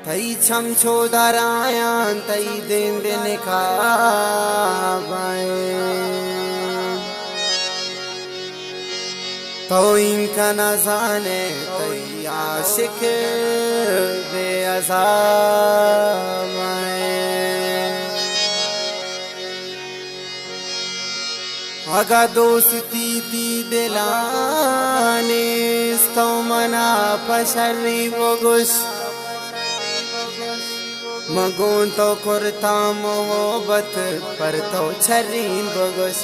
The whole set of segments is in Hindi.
तई छम छो दराया तई दिन दिन खाबाए तो इनका न जाने तई आशिक बेअज़ामाए अगा दोस्ती ती दिलाने तो मना पशरी वो गुश मगोन तो कुर्ता मोहब्बत पर तो छरीन बगुश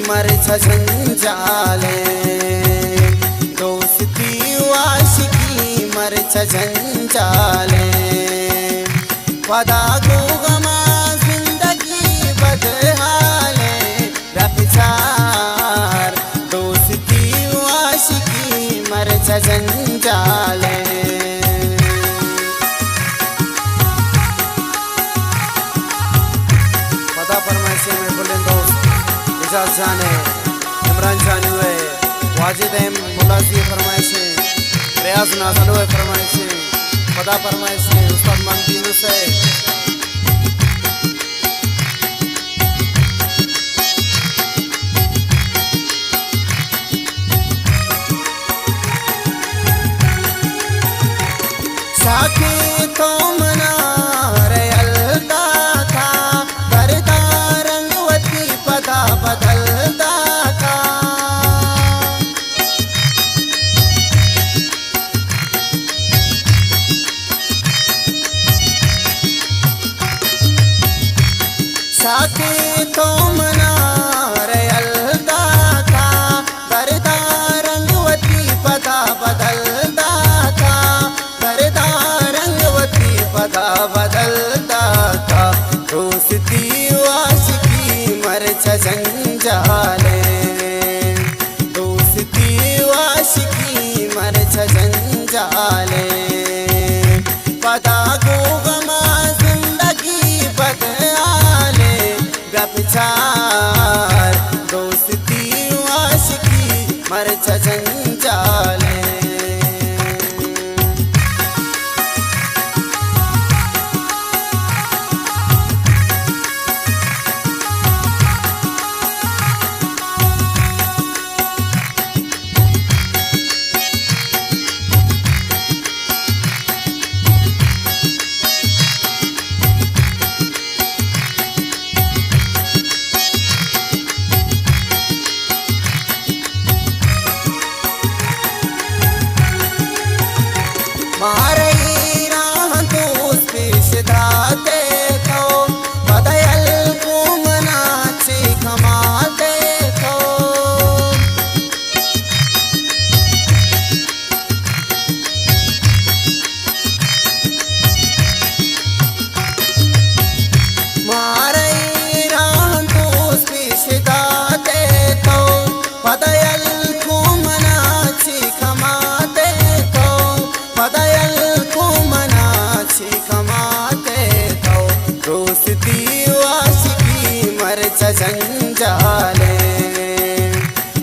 मर झंझाले दोस्ती आशिकी मर झंझाले वदा को गमा जिंदगी बदहाले रफ्तार दोस्ती आशिकी मर झंझाले वदा फरमाइशे में बुलंद दोस्त जाने इमरान जाने हुए वाजिद मुलाजी फरमाइशें रियाज नाज़ल हुए फरमाइशें खुदा फरमाइशें उस्ताद मंदीन से साकी तो मना बदलता था साथी तो मना रलता था करता रंगवती पता बदलता था करता रंगवती पता बदलता था दोस्ती मर झंझाले दोस्ती आशिकी मर झंझाले पता को गमा जिंदगी बदहाले गपचार दोस्ती आशिकी मर झंझाले झंझाले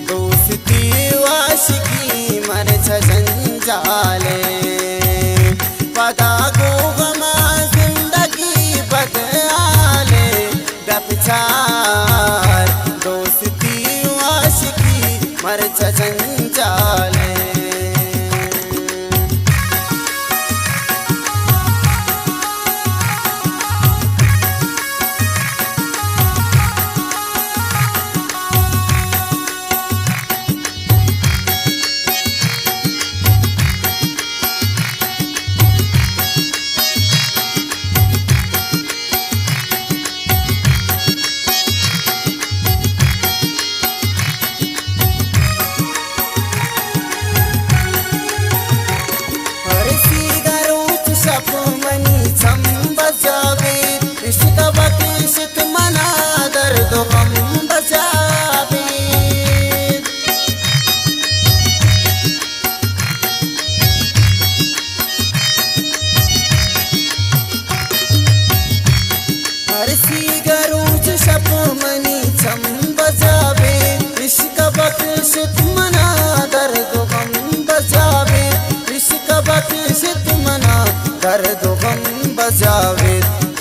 दोस्ती आशिकी मर झंझाले पता को गमा जिंदगी बदहाले गपचार दोस्ती आशिकी मर झंझाले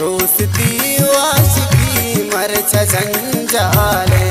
दोस्ती वाशिकी मर जंजाले